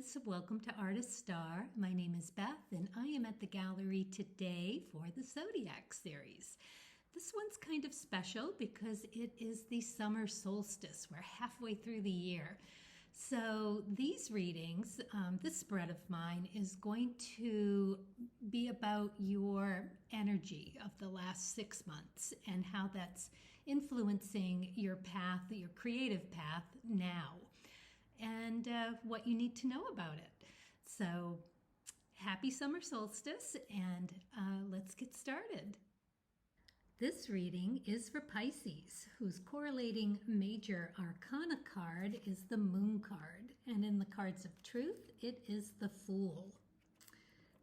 loves, welcome to Artist Star. My name is Beth and I am at the gallery today for the Zodiac series. This one's kind of special because it is the summer solstice. We're halfway through the year. So these readings, this spread of mine is going to be about your energy of the last 6 months and how that's influencing your path, your creative path now, and what you need to know about it. So happy summer solstice, and let's get started. This reading is for Pisces, whose correlating major arcana card is the Moon card, and in the cards of truth, it is the Fool.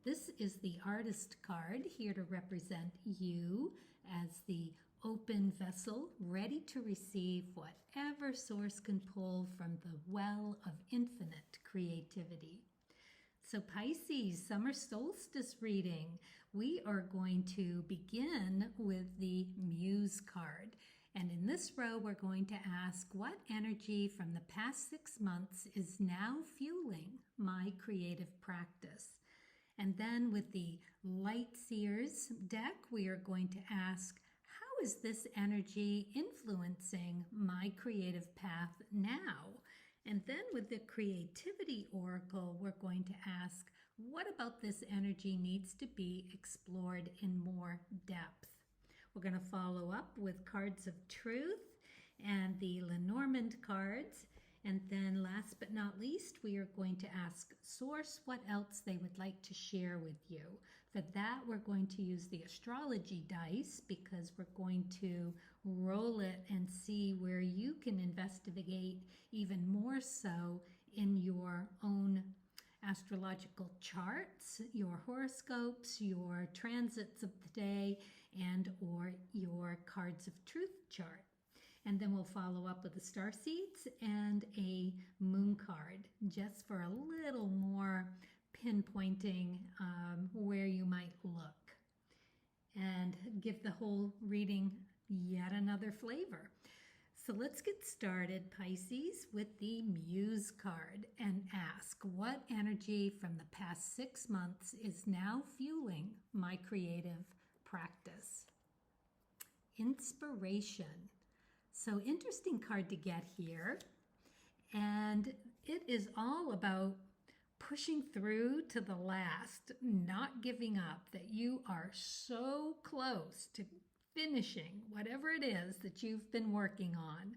This is the Artist card, here to represent you as the open vessel, ready to receive whatever source can pull from the well of infinite creativity. So Pisces, summer solstice reading, we are going to begin with the Muse card. And in this row, we're going to ask what energy from the past 6 months is now fueling my creative practice. And then with the Light Seers deck, we are going to ask, how is this energy influencing my creative path now? And then with the Creativity Oracle, we're going to ask, what about this energy needs to be explored in more depth? We're going to follow up with cards of truth and the Lenormand cards. And then last but not least, we are going to ask Source what else they would like to share with you. For that, we're going to use the astrology dice because we're going to roll it and see where you can investigate even more so in your own astrological charts, your horoscopes, your transits of the day, and or your cards of truth chart. And then we'll follow up with the star seeds and a moon card, just for a little more pinpointing where you might look and give the whole reading yet another flavor. So let's get started, Pisces, with the Muse card and ask what energy from the past 6 months is now fueling my creative practice. Inspiration. So interesting card to get here, and it is all about pushing through to the last, not giving up, that you are so close to finishing whatever it is that you've been working on.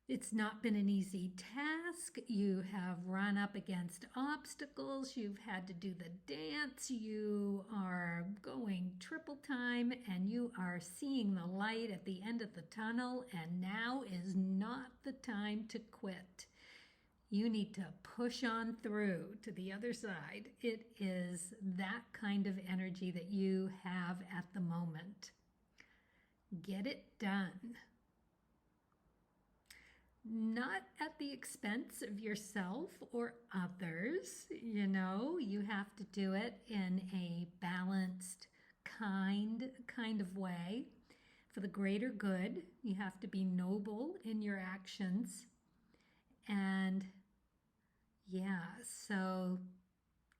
It's not been an easy task. You have run up against obstacles. You've had to do the dance. You are going triple time and you are seeing the light at the end of the tunnel, and now is not the time to quit. You need to push on through to the other side. It is that kind of energy that you have at the moment. Get it done. Not at the expense of yourself or others. You know, you have to do it in a balanced, kind of way for the greater good. You have to be noble in your actions. And yeah, so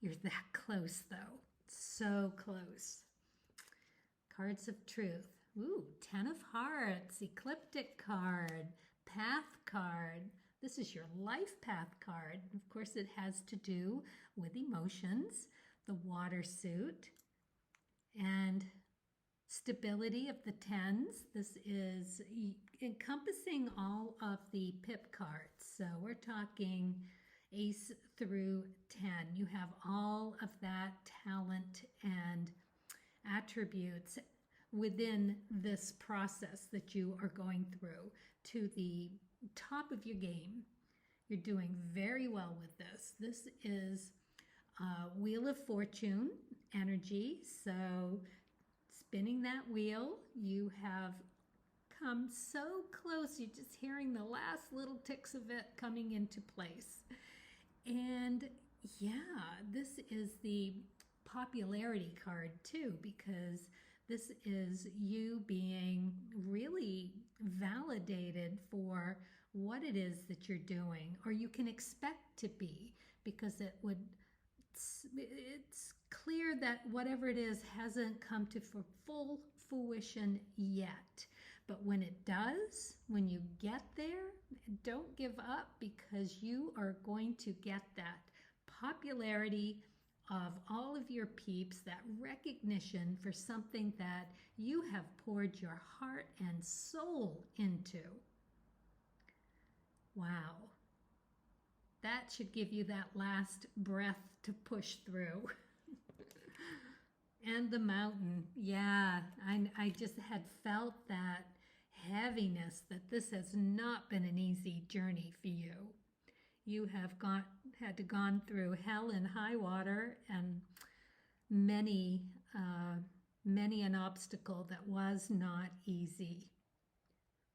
you're that close though. So close. Cards of truth. Ooh, 10 of Hearts, Ecliptic card, Path card. This is your life path card. Of course, it has to do with emotions, the water suit, and stability of the 10s. This is encompassing all of the pip cards. So we're talking ace through 10. You have all of that talent and attributes within this process that you are going through to the top of your game. You're doing very well with this. This is Wheel of Fortune energy. So spinning that wheel, you have come so close. You're just hearing the last little ticks of it coming into place. And yeah, this is the popularity card too, because this is you being really validated for what it is that you're doing, or you can expect to be, because it's clear that whatever it is hasn't come to full fruition yet. But when it does, when you get there, don't give up, because you are going to get that popularity of all of your peeps, that recognition for something that you have poured your heart and soul into. Wow. That should give you that last breath to push through. And the mountain. Yeah, I just had felt that heaviness, that this has not been an easy journey for you. You have had to gone through hell and high water, and many an obstacle that was not easy.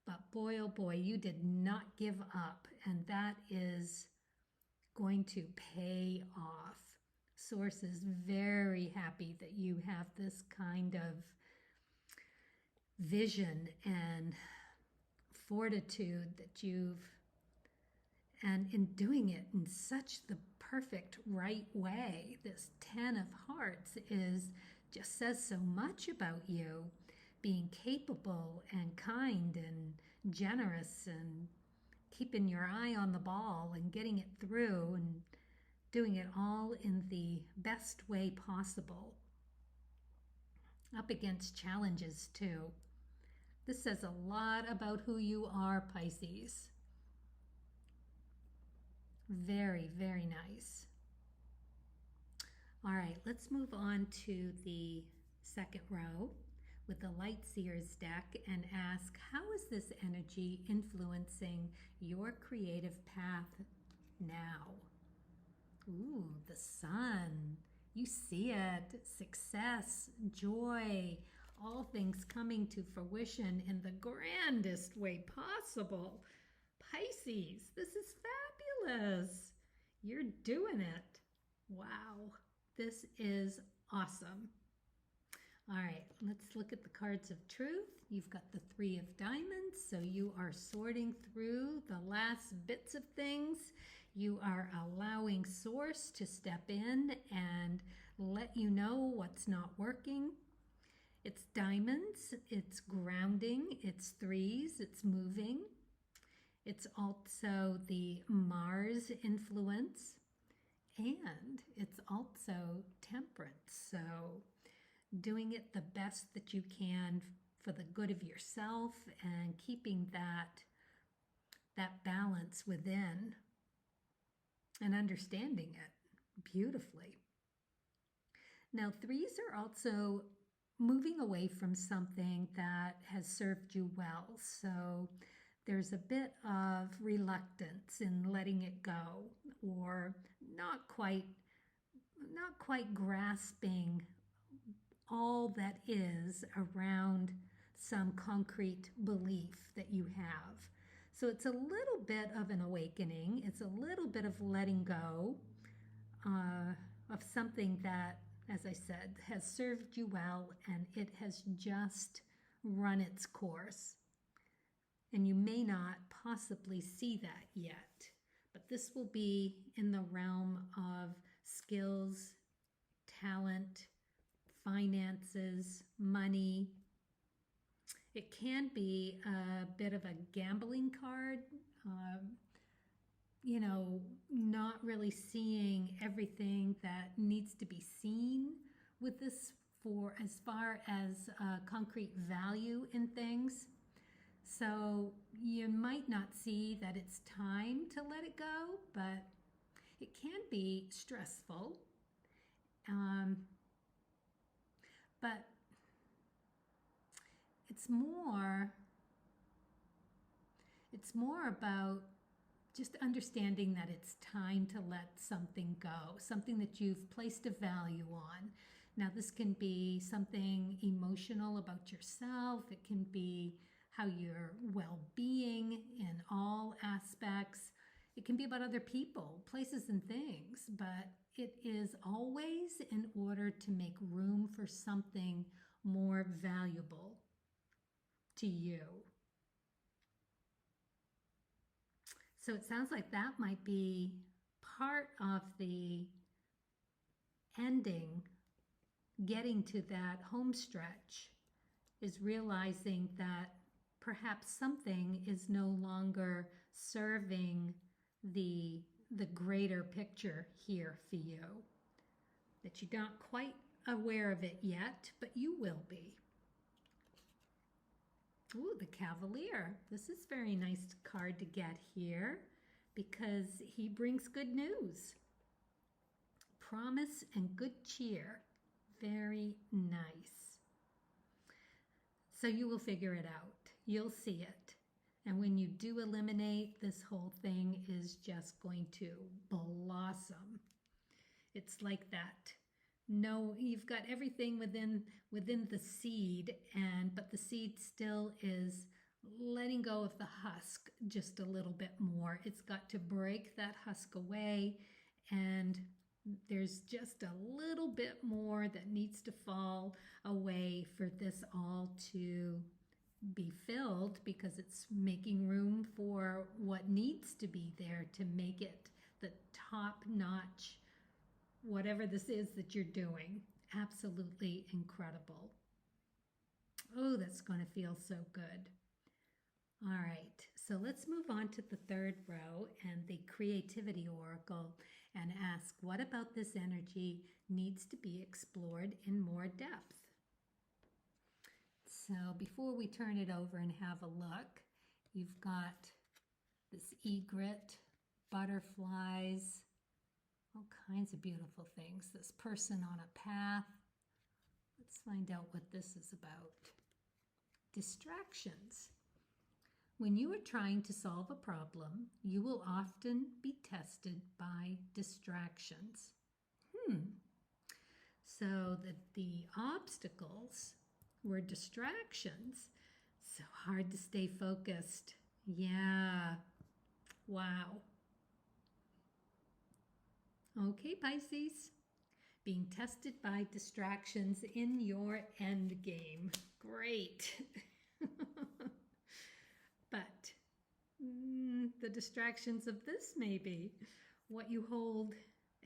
But boy, oh boy, you did not give up, and that is going to pay off. Source is very happy that you have this kind of vision and fortitude that and in doing it in such the perfect right way. This 10 of Hearts just says so much about you, being capable and kind and generous and keeping your eye on the ball and getting it through and doing it all in the best way possible. Up against challenges too. This says a lot about who you are, Pisces. Very, very nice. All right, let's move on to the second row with the Light Seers deck and ask, how is this energy influencing your creative path now? Ooh, the Sun. You see it. Success, joy, all things coming to fruition in the grandest way possible. Pisces, this is fabulous. You're doing it. Wow, this is awesome. All right, let's look at the cards of truth. You've got the Three of Diamonds, so you are sorting through the last bits of things. You are allowing Source to step in and let you know what's not working. It's diamonds, it's grounding, it's threes, it's moving. It's also the Mars influence, and it's also temperance. So doing it the best that you can for the good of yourself and keeping that balance within and understanding it beautifully. Now, threes are also moving away from something that has served you well. So there's a bit of reluctance in letting it go, or not quite grasping all that is around some concrete belief that you have. So it's a little bit of an awakening. It's a little bit of letting go of something that, as I said, has served you well, and it has just run its course. And you may not possibly see that yet, but this will be in the realm of skills, talent, finances, money. It can be a bit of a gambling card, not really seeing everything that needs to be seen with this for as far as concrete value in things. So you might not see that it's time to let it go, but it can be stressful. But it's more about just understanding that it's time to let something go, something that you've placed a value on. Now, this can be something emotional about yourself. It can be how your well-being in all aspects. It can be about other people, places, and things, but it is always in order to make room for something more valuable to you. So it sounds like that might be part of the ending, getting to that home stretch, is realizing that perhaps something is no longer serving the greater picture here for you, that you're not quite aware of it yet, but you will be. Ooh, the Cavalier. This is a very nice card to get here because he brings good news. Promise and good cheer. Very nice. So you will figure it out. You'll see it. And when you do eliminate, this whole thing is just going to blossom. It's like that. No, you've got everything within the seed, but the seed still is letting go of the husk just a little bit more. It's got to break that husk away, and there's just a little bit more that needs to fall away for this all to be filled, because it's making room for what needs to be there to make it the top-notch, whatever this is that you're doing. Absolutely incredible. Oh, that's going to feel so good. All right, so let's move on to the third row and the Creativity Oracle and ask, what about this energy needs to be explored in more depth? So before we turn it over and have a look, you've got this egret, butterflies, all kinds of beautiful things. This person on a path. Let's find out what this is about. Distractions. When you are trying to solve a problem, you will often be tested by distractions. So the obstacles were distractions. So hard to stay focused. Yeah. Wow. Okay, Pisces. Being tested by distractions in your end game. Great. But the distractions of this may be what you hold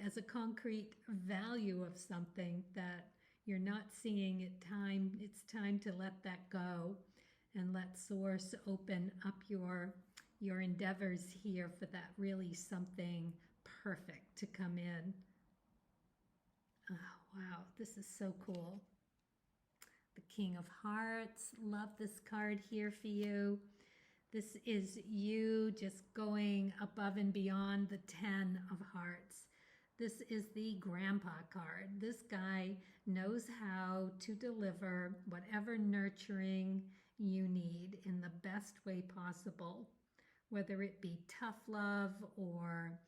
as a concrete value of something that you're not seeing it time. It's time to let that go and let Source open up your endeavors here for that really something perfect to come in. Oh, wow, this is so cool. The King of Hearts. Love this card here for you. This is you just going above and beyond the 10 of Hearts. This is the Grandpa card. This guy knows how to deliver whatever nurturing you need in the best way possible, whether it be tough love or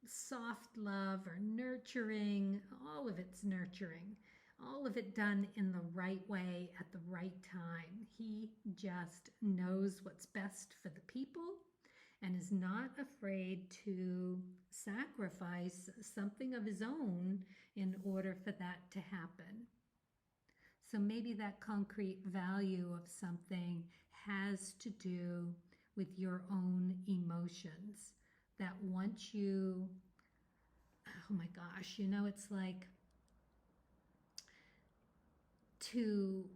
soft love or nurturing. All of it's nurturing. All of it done in the right way at the right time. He just knows what's best for the people and is not afraid to sacrifice something of his own in order for that to happen. So maybe that concrete value of something has to do with your own emotions, that once you, oh my gosh, it's like to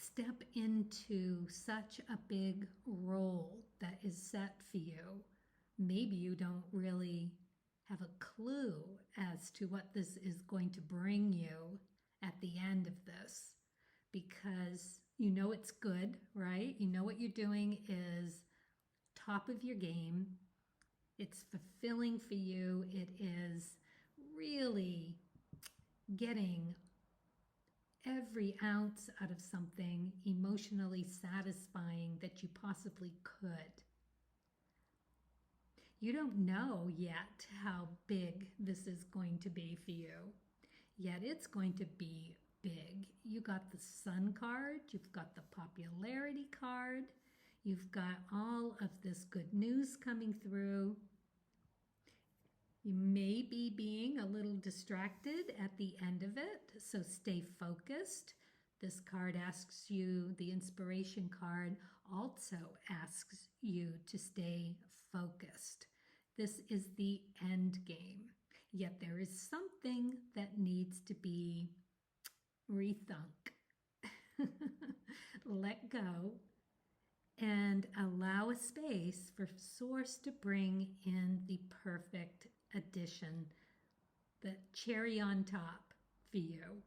step into such a big role that is set for you. Maybe you don't really have a clue as to what this is going to bring you at the end of this, because you know it's good, right? You know what you're doing is top of your game. It's fulfilling for you. It is really getting every ounce out of something emotionally satisfying that you possibly could. You don't know yet how big this is going to be for you, yet it's going to be big. You got the Sun card, you've got the Popularity card, you've got all of this good news coming through. You may be being a little distracted at the end of it, so stay focused. This card asks you, the Inspiration card also asks you to stay focused. This is the end game. Yet there is something that needs to be rethunk. Let go and allow a space for Source to bring in the perfect addition, the cherry on top for you.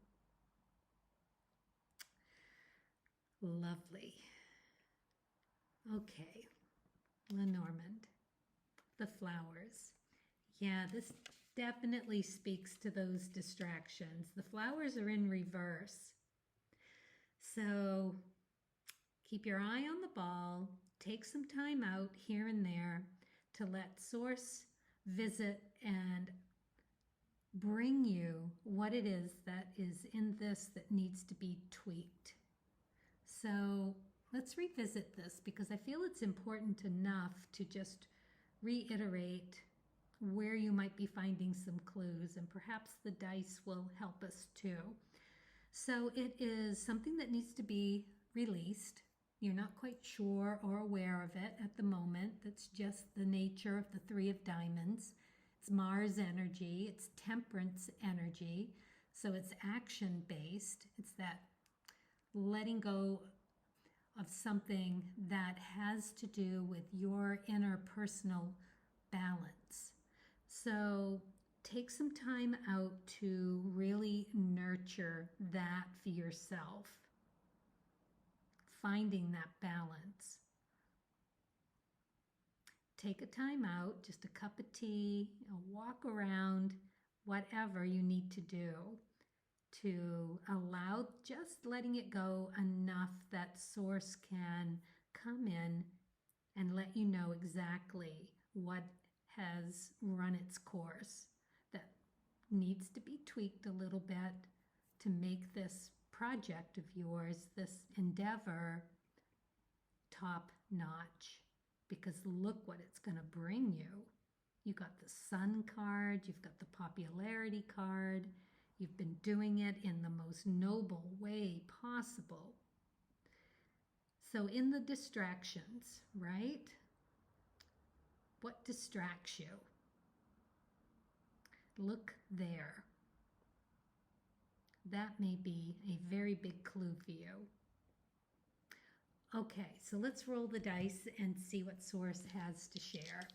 Lovely. Okay, Lenormand, the flowers. Yeah, this definitely speaks to those distractions. The flowers are in reverse. So keep your eye on the ball. Take some time out here and there to let Source visit and bring you what it is that is in this that needs to be tweaked. So let's revisit this because I feel it's important enough to just reiterate where you might be finding some clues, and perhaps the dice will help us too. So it is something that needs to be released. You're not quite sure or aware of it at the moment. That's just the nature of the Three of Diamonds. It's Mars energy, it's Temperance energy, so it's action-based. It's that letting go of something that has to do with your interpersonal balance. So take some time out to really nurture that for yourself, finding that balance. Take a time out, just a cup of tea, a walk around, whatever you need to do to allow just letting it go enough that Source can come in and let you know exactly what has run its course that needs to be tweaked a little bit to make this project of yours, this endeavor, top notch. Because look what it's going to bring you. You got the Sun card, you've got the popularity card, you've been doing it in the most noble way possible. So in the distractions, right? What distracts you? Look there. That may be a very big clue for you. Okay, so let's roll the dice and see what Source has to share.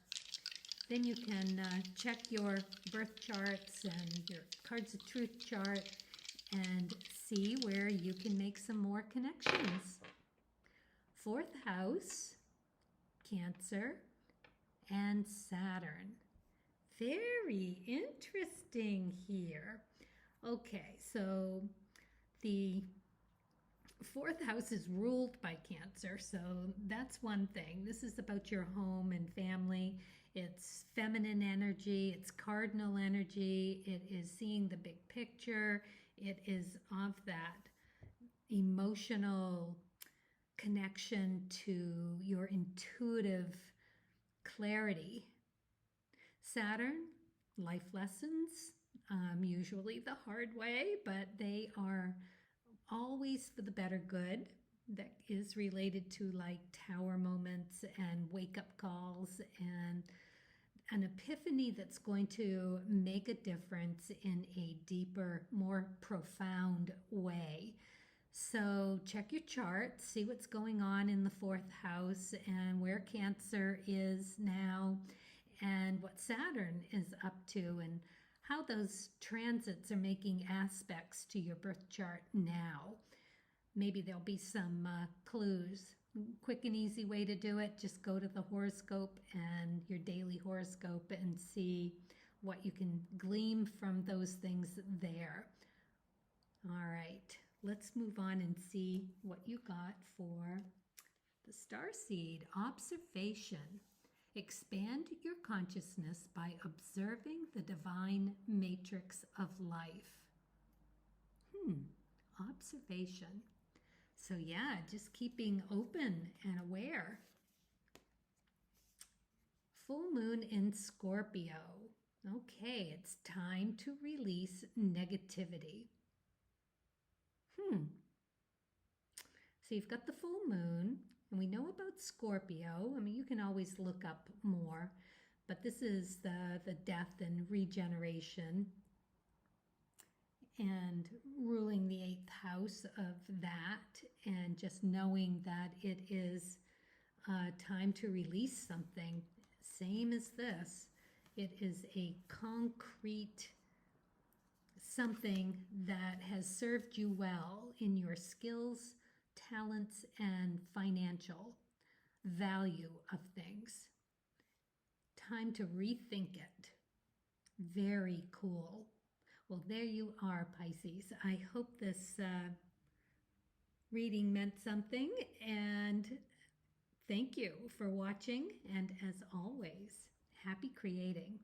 Then you can check your birth charts and your Cards of Truth chart and see where you can make some more connections. Fourth house, Cancer, and Saturn. Very interesting here. Okay, so the fourth house is ruled by Cancer, so that's one thing. This is about your home and family. It's feminine energy, it's cardinal energy, it is seeing the big picture, it is of that emotional connection to your intuitive clarity. Saturn, life lessons, usually the hard way, but they are always for the better good. That is related to like tower moments and wake-up calls and an epiphany that's going to make a difference in a deeper, more profound way. So check your chart, see what's going on in the fourth house and where Cancer is now and what Saturn is up to and how those transits are making aspects to your birth chart now. Maybe there'll be some clues. Quick and easy way to do it, just go to the horoscope and your daily horoscope and see what you can glean from those things there. All right, let's move on and see what you got for the starseed. Observation. Expand your consciousness by observing the divine matrix of life. Observation. So yeah, just keeping open and aware. Full moon in Scorpio. Okay, it's time to release negativity. So you've got the full moon, and we know about Scorpio. I mean, you can always look up more, But this is the death and regeneration and ruling the eighth house of that, and just knowing that it is time to release something. Same as this. It is a concrete something that has served you well in your skills, talents, and financial value of things. Time to rethink it. Very cool. Well, there you are, Pisces. I hope this reading meant something, and thank you for watching. And as always, happy creating.